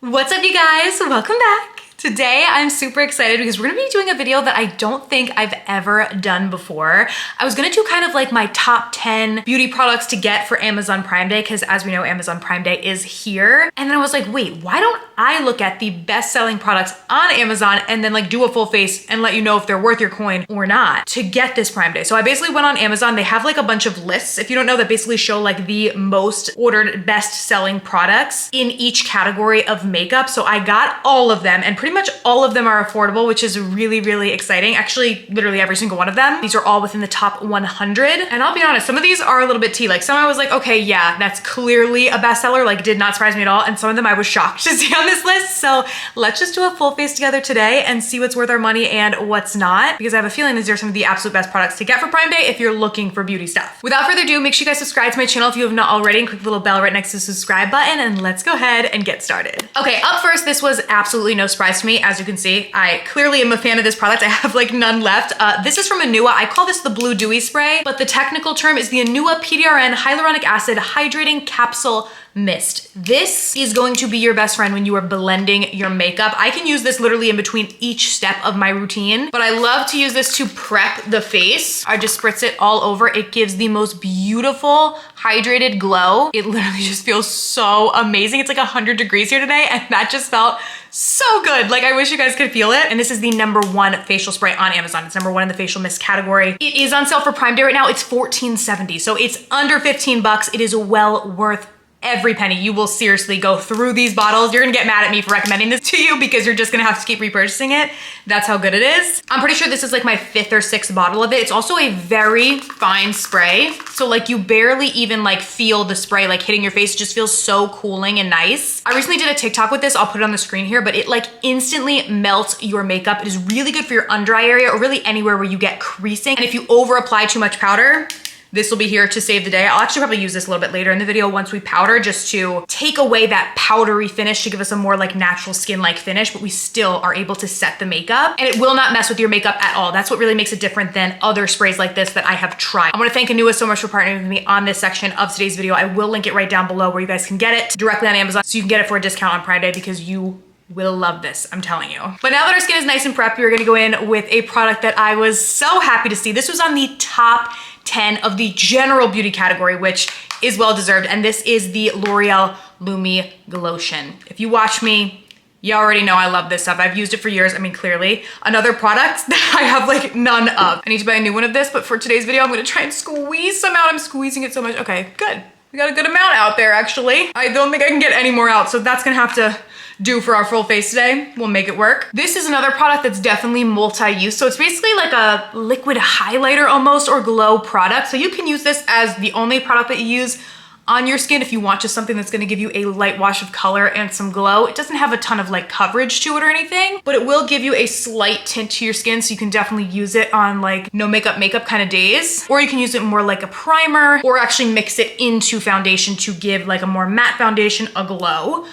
What's up, you guys? Welcome back. Today, I'm super excited because we're gonna be doing a video that I don't think I've ever done before. I was gonna do kind of like my top 10 beauty products to get for Amazon Prime Day, because as we know, Amazon Prime Day is here. And then I was like, wait, why don't I look at the best-selling products on Amazon and then like do a full face and let you know if they're worth your coin or not to get this Prime Day? So I basically went on Amazon. They have like a bunch of lists, if you don't know, that basically show like the most ordered best-selling products in each category of makeup. So I got all of them, and pretty much all of them are affordable, which is really, really exciting. Actually, literally every single one of them. These are all within the top 100. And I'll be honest, some of these are a little bit tea. Like some I was like, okay, yeah, that's clearly a bestseller. Like did not surprise me at all. And some of them I was shocked to see on this list. So let's just do a full face together today and see what's worth our money and what's not, because I have a feeling these are some of the absolute best products to get for Prime Day if you're looking for beauty stuff. Without further ado, make sure you guys subscribe to my channel if you have not already, and click the little bell right next to the subscribe button, and let's go ahead and get started. Okay, up first, this was absolutely no surprise to me. As you can see, I clearly am a fan of this product. I have like none left. This is from Anua. I call this the Blue Dewy Spray, but the technical term is the Anua PDRN Hyaluronic Acid Hydrating Capsule Mist. This is going to be your best friend when you are blending your makeup. I can use this literally in between each step of my routine, but I love to use this to prep the face. I just spritz it all over. It gives the most beautiful hydrated glow. It literally just feels so amazing. It's like 100 degrees here today, and that just felt so good. Like I wish you guys could feel it. And this is the #1 facial spray on Amazon. It's #1 in the facial mist category. It is on sale for Prime Day right now. It's $14.70. So it's under 15 bucks. It is well worth every penny. You will seriously go through these bottles. You're gonna get mad at me for recommending this to you because you're just gonna have to keep repurchasing it. That's how good it is. I'm pretty sure this is like my 5th or 6th bottle of it. It's also a very fine spray. So like you barely even like feel the spray like hitting your face. It just feels so cooling and nice. I recently did a TikTok with this. I'll put it on the screen here, but it like instantly melts your makeup. It is really good for your under eye area or really anywhere where you get creasing. And if you over apply too much powder, this will be here to save the day. I'll actually probably use this a little bit later in the video once we powder, just to take away that powdery finish to give us a more like natural skin-like finish, but we still are able to set the makeup, and it will not mess with your makeup at all. That's what really makes it different than other sprays like this that I have tried. I wanna thank Anua so much for partnering with me on this section of today's video. I will link it right down below where you guys can get it directly on Amazon, so you can get it for a discount on Prime Day, because you will love this, I'm telling you. But now that our skin is nice and prepped, we're gonna go in with a product that I was so happy to see. This was on the top 10 of the general beauty category, which is well deserved. And this is the L'Oreal Lumi Glotion. If you watch me, you already know I love this stuff. I've used it for years. I mean, clearly. Another product that I have like none of. I need to buy a new one of this, but for today's video, I'm gonna try and squeeze some out. I'm squeezing it so much. Okay, good. We got a good amount out there, actually. I don't think I can get any more out, so that's gonna have to do for our full face today. We'll make it work. This is another product that's definitely multi-use. So it's basically like a liquid highlighter almost, or glow product. So you can use this as the only product that you use on your skin if you want just something that's gonna give you a light wash of color and some glow. It doesn't have a ton of like coverage to it or anything, but it will give you a slight tint to your skin, so you can definitely use it on like no makeup kind of days, or you can use it more like a primer, or actually mix it into foundation to give like a more matte foundation a glow.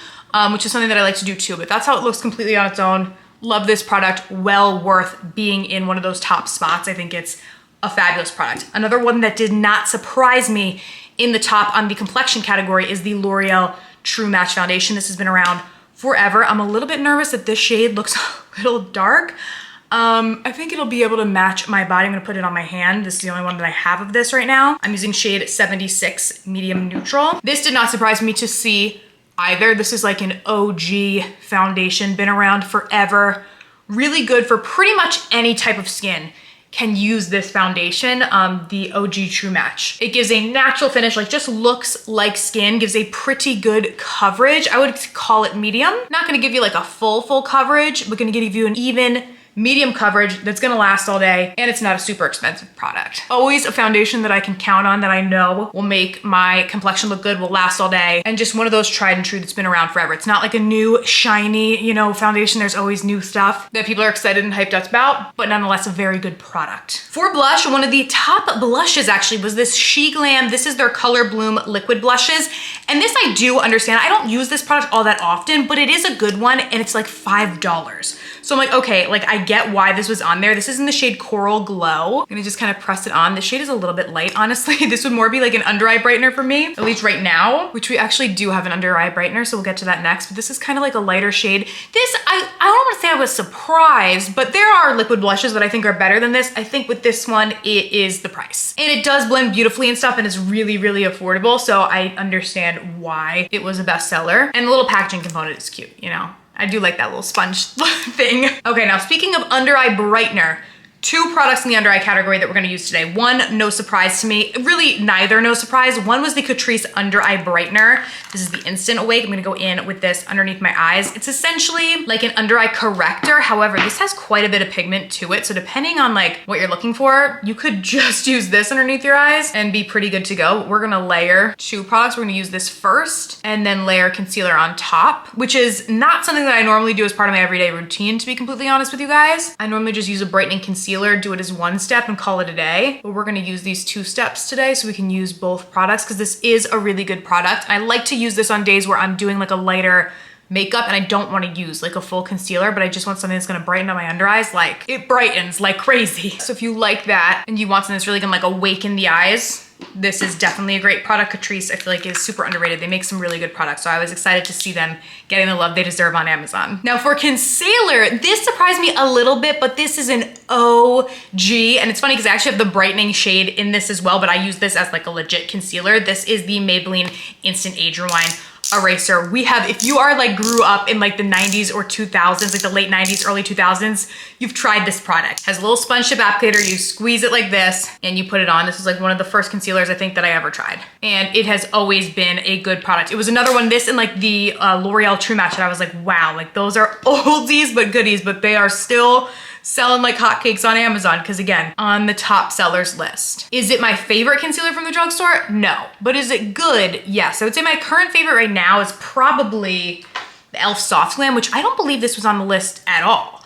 Which is something that I like to do too, but that's how it looks completely on its own. Love this product, well worth being in one of those top spots. I think it's a fabulous product. Another one that did not surprise me in the top on the complexion category is the L'Oreal True Match Foundation. This has been around forever. I'm a little bit nervous that this shade looks a little dark. I think it'll be able to match my body. I'm gonna put it on my hand. This is the only one that I have of this right now. I'm using shade 76 Medium Neutral. This did not surprise me to see either. This is like an OG foundation, been around forever. Really good for pretty much any type of skin can use this foundation, the OG True Match. It gives a natural finish, like just looks like skin, gives a pretty good coverage. I would call it medium. Not gonna give you like a full coverage, but gonna give you an even medium coverage that's gonna last all day, and it's not a super expensive product. Always a foundation that I can count on, that I know will make my complexion look good, will last all day, and just one of those tried and true that's been around forever. It's not like a new shiny, you know, foundation. There's always new stuff that people are excited and hyped up about, but nonetheless a very good product. For blush, one of the top blushes actually was this She Glam. This is their Color Bloom liquid blushes, and this I do understand. I don't use this product all that often, but it is a good one, and it's like $5. So I'm like, okay, like I get why this was on there. This is in the shade Coral Glow. I'm gonna just kind of press it on. This shade is a little bit light, honestly. This would more be like an under eye brightener for me, at least right now, which we actually do have an under eye brightener, so we'll get to that next. But this is kind of like a lighter shade. This, I don't want to say I was surprised, but there are liquid blushes that I think are better than this. I think with this one, it is the price. And it does blend beautifully and stuff, and it's really, really affordable, so I understand why it was a bestseller. And the little packaging component is cute, you know? I do like that little sponge thing. Okay, now speaking of under eye brightener, 2 products in the under eye category that we're gonna use today. One, no surprise to me. Really, neither no surprise. One was the Catrice Under Eye Brightener. This is the Instant Awake. I'm gonna go in with this underneath my eyes. It's essentially like an under eye corrector. However, this has quite a bit of pigment to it. So depending on like what you're looking for, you could just use this underneath your eyes and be pretty good to go. But we're gonna layer 2 products. We're gonna use this first and then layer concealer on top, which is not something that I normally do as part of my everyday routine, to be completely honest with you guys. I normally just use a brightening concealer, do it as 1 step and call it a day. But we're gonna use these 2 steps today so we can use both products, because this is a really good product. I like to use this on days where I'm doing like a lighter makeup and I don't want to use like a full concealer, but I just want something that's gonna brighten up my under eyes. Like, it brightens like crazy. So if you like that and you want something that's really gonna like awaken the eyes, this is definitely a great product. Catrice, I feel like, is super underrated. They make some really good products, so I was excited to see them getting the love they deserve on Amazon. Now for concealer, this surprised me a little bit, but this is an OG, and it's funny because I actually have the brightening shade in this as well, but I use this as like a legit concealer. This is the Maybelline Instant Age Rewind Eraser. We have, if you are like grew up in like the 90s or 2000s, like the late 90s, early 2000s, you've tried this product. It has a little sponge tip applicator. You squeeze it like this and you put it on. This is like one of the first concealers I think that I ever tried. And it has always been a good product. It was another one, this and like the L'Oreal True Match, that I was like, wow, like those are oldies but goodies, but they are still selling like hotcakes on Amazon, because again, on the top sellers list. Is it my favorite concealer from the drugstore? No. But is it good? Yes. I would say my current favorite right now is probably the e.l.f. Soft Glam, which I don't believe this was on the list at all.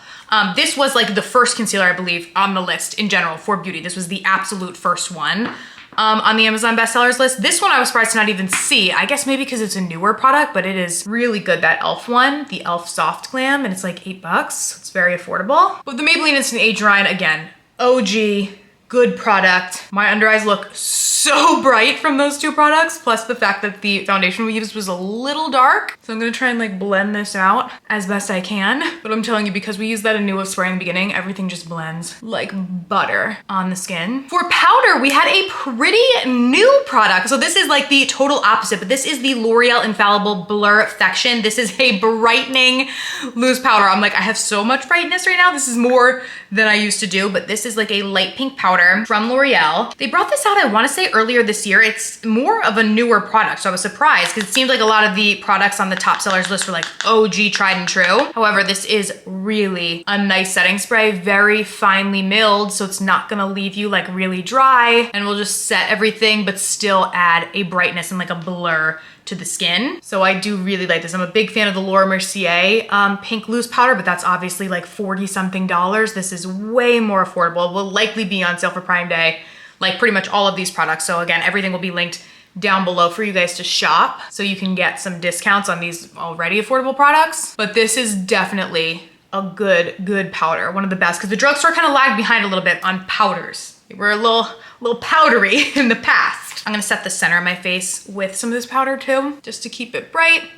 This was like the first concealer, I believe, on the list in general for beauty. This was the absolute first one on the Amazon bestsellers list. This one I was surprised to not even see. I guess maybe because it's a newer product, but it is really good. That e.l.f. one, the e.l.f. Soft Glam, and it's like $8. So it's very affordable. But the Maybelline Instant Age Rewind, again, OG, good product. My under eyes look so bright from those 2 products, plus the fact that the foundation we used was a little dark. So I'm gonna try and like blend this out as best I can. But I'm telling you, because we used that Anua spray in the beginning, everything just blends like butter on the skin. For powder, we had a pretty new product. So this is like the total opposite, but this is the L'Oreal Infallible Blurfection. This is a brightening loose powder. I'm like, I have so much brightness right now. This is more than I used to do, but this is like a light pink powder from L'Oreal. They brought this out, I wanna say earlier this year. It's more of a newer product, so I was surprised because it seemed like a lot of the products on the top sellers list were like OG tried and true. However, this is really a nice setting spray, very finely milled, so it's not gonna leave you like really dry, and will just set everything but still add a brightness and like a blur to the skin. So I do really like this. I'm a big fan of the Laura Mercier pink loose powder, but that's obviously like 40 something dollars. This is way more affordable. It will likely be on sale for Prime Day, like pretty much all of these products. So again, everything will be linked down below for you guys to shop, so you can get some discounts on these already affordable products. But this is definitely a good powder. One of the best, because the drugstore kind of lagged behind a little bit on powders. They were a little powdery in the past. I'm gonna set the center of my face with some of this powder too, just to keep it bright.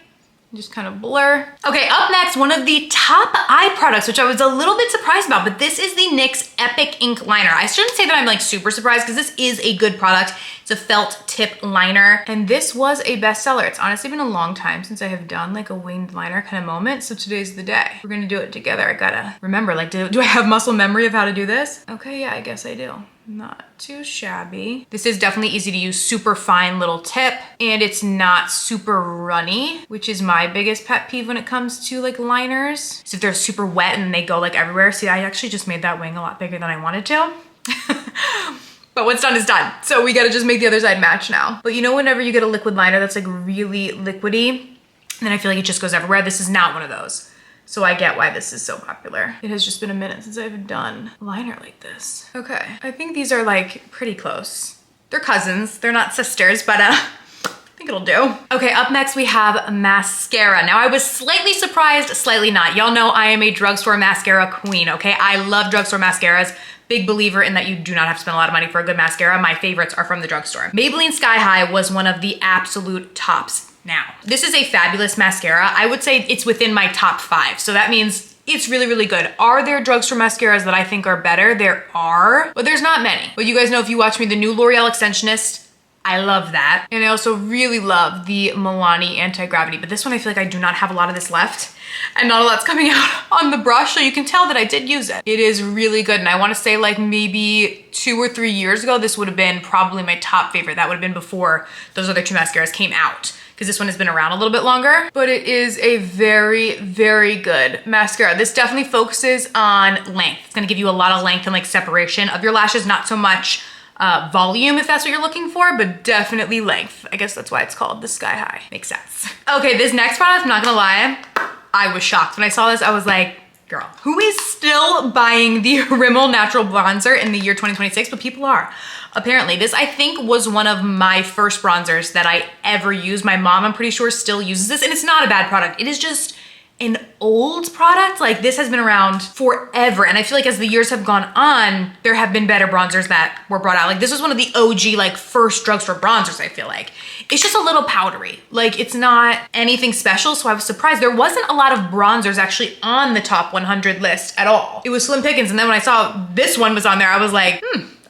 Just kind of blur. Okay, up next, one of the top eye products, which I was a little bit surprised about, but this is the NYX Epic Ink Liner. I shouldn't say that I'm like super surprised, because this is a good product. It's a felt tip liner, and this was a bestseller. It's honestly been a long time since I have done like a winged liner kind of moment, so today's the day. We're gonna do it together. I gotta remember, like, do I have muscle memory of how to do this? Okay, yeah, I guess I do. Not too shabby. This is definitely easy to use, super fine little tip, and it's not super runny, which is my biggest pet peeve when it comes to like liners. So if they're super wet and they go like everywhere. See, I actually just made that wing a lot bigger than I wanted to. But what's done is done. So we gotta just make the other side match now. But you know, whenever you get a liquid liner that's like really liquidy, then I feel like it just goes everywhere. This is not one of those. So I get why this is so popular. It has just been a minute since I've done a liner like this. Okay, I think these are like pretty close. They're cousins, they're not sisters, but I think think it'll do. Okay, up next we have mascara. Now I was slightly surprised, slightly not. Y'all know I am a drugstore mascara queen, okay? I love drugstore mascaras. Big believer in that you do not have to spend a lot of money for a good mascara. My favorites are from the drugstore. Maybelline Sky High was one of the absolute tops. Now, this is a fabulous mascara. I would say it's within my top 5. So that means it's really, really good. Are there drugstore mascaras that I think are better? There are, but there's not many. But you guys know, if you watch me, the new L'Oreal Extensionist, I love that. And I also really love the Milani Anti-Gravity, but this one I feel like I do not have a lot of this left and not a lot's coming out on the brush, so you can tell that I did use it. It is really good, and I wanna say like maybe 2 or 3 years ago, this would have been probably my top favorite. That would have been before those other 2 mascaras came out, because this one has been around a little bit longer, but it is a very, very good mascara. This definitely focuses on length. It's gonna give you a lot of length and like separation of your lashes, not so much volume if that's what you're looking for, but definitely length. I guess that's why it's called the Sky High. Makes sense. Okay, this next product, I'm not gonna lie, I was shocked. When I saw this, I was like, girl, who is still buying the Rimmel Natural Bronzer in the year 2026? But people are. Apparently, this I think was one of my first bronzers that I ever used. My mom, I'm pretty sure, still uses this, and it's not a bad product. It is just an old product. Like, this has been around forever, and I feel like as the years have gone on, there have been better bronzers that were brought out. Like, this was one of the OG, like, first drugstore bronzers, I feel like. It's just a little powdery. Like, it's not anything special, so I was surprised. There wasn't a lot of bronzers actually on the top 100 list at all. It was slim pickings, and then when I saw this one was on there, I was like,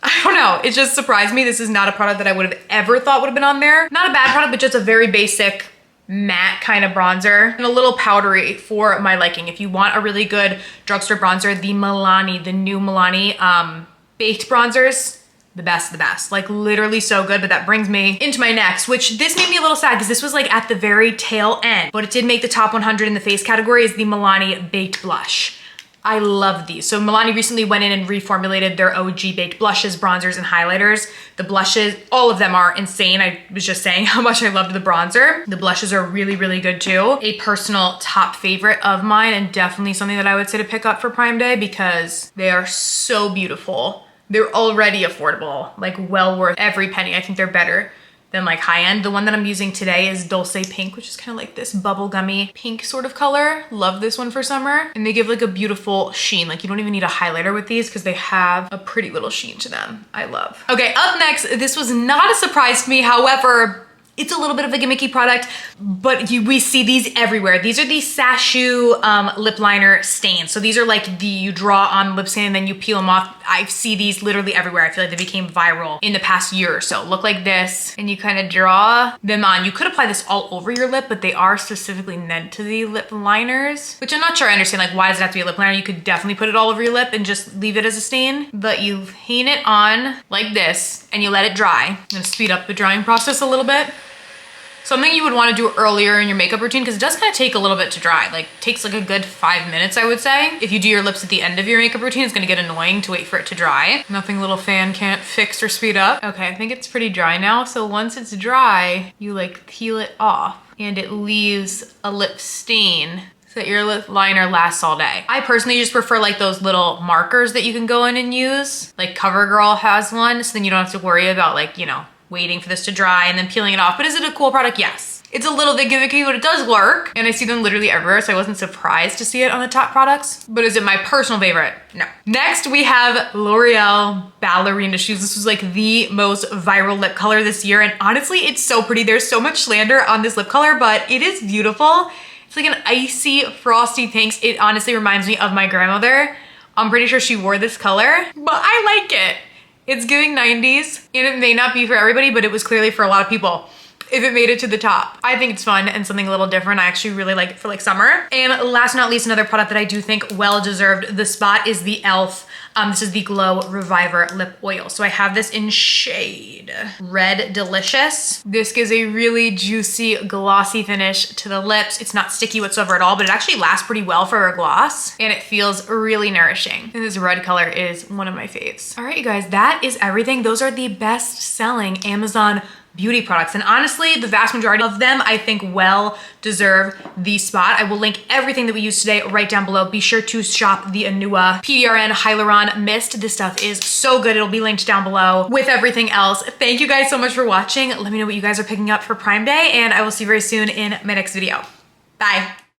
I don't know. It just surprised me. This is not a product that I would have ever thought would have been on there. Not a bad product, but just a very basic matte kind of bronzer and a little powdery for my liking. If you want a really good drugstore bronzer, the Milani, the new Milani baked bronzers, the best of the best. Like, literally so good. But that brings me into my next, which this made me a little sad because this was like at the very tail end, but it did make the top 100 in the face category, is the Milani Baked Blush. I love these. So Milani recently went in and reformulated their OG baked blushes, bronzers, and highlighters. The blushes, all of them are insane. I was just saying how much I loved the bronzer. The blushes are really, really good too. A personal top favorite of mine, and definitely something that I would say to pick up for Prime Day because they are so beautiful. They're already affordable, like well worth every penny. I think they're better than like high end. The one that I'm using today is Dulce Pink, which is kind of like this bubblegummy pink sort of color. Love this one for summer. And they give like a beautiful sheen. Like, you don't even need a highlighter with these because they have a pretty little sheen to them. I love. Okay, up next, this was not a surprise to me. However, it's a little bit of a gimmicky product, but we see these everywhere. These are the Sashu lip liner stains. So these are like you draw on lip stain and then you peel them off. I see these literally everywhere. I feel like they became viral in the past year or so. Look like this, and you kind of draw them on. You could apply this all over your lip, but they are specifically meant to be lip liners, which I'm not sure I understand. Like, why does it have to be a lip liner? You could definitely put it all over your lip and just leave it as a stain, but you paint it on like this and you let it dry. I'm gonna speed up the drying process a little bit. Something you would want to do earlier in your makeup routine, because it does kind of take a little bit to dry. Like, takes like a good 5 minutes, I would say. If you do your lips at the end of your makeup routine, it's gonna get annoying to wait for it to dry. Nothing little fan can't fix or speed up. Okay, I think it's pretty dry now. So once it's dry, you like peel it off and it leaves a lip stain so that your lip liner lasts all day. I personally just prefer like those little markers that you can go in and use. Like CoverGirl has one, so then you don't have to worry about like, you know, waiting for this to dry and then peeling it off. But is it a cool product? Yes. It's a little bit gimmicky, but it does work. And I see them literally everywhere, so I wasn't surprised to see it on the top products. But is it my personal favorite? No. Next, we have L'Oreal Ballerina Shoes. This was like the most viral lip color this year. And honestly, it's so pretty. There's so much slander on this lip color, but it is beautiful. It's like an icy, frosty pink. It honestly reminds me of my grandmother. I'm pretty sure she wore this color, but I like it. It's giving 90s, and it may not be for everybody, but it was clearly for a lot of people if it made it to the top. I think it's fun and something a little different. I actually really like it for like summer. And last but not least, another product that I do think well deserved the spot is the e.l.f. This is the Glow Reviver Lip Oil. So I have this in shade Red Delicious. This gives a really juicy, glossy finish to the lips. It's not sticky whatsoever at all, but it actually lasts pretty well for a gloss, and it feels really nourishing. And this red color is one of my faves. All right, you guys, that is everything. Those are the best-selling Amazon beauty products. And honestly, the vast majority of them, I think, well deserve the spot. I will link everything that we used today right down below. Be sure to shop the Anua PDRN Hyaluron Mist. This stuff is so good. It'll be linked down below with everything else. Thank you guys so much for watching. Let me know what you guys are picking up for Prime Day, and I will see you very soon in my next video. Bye.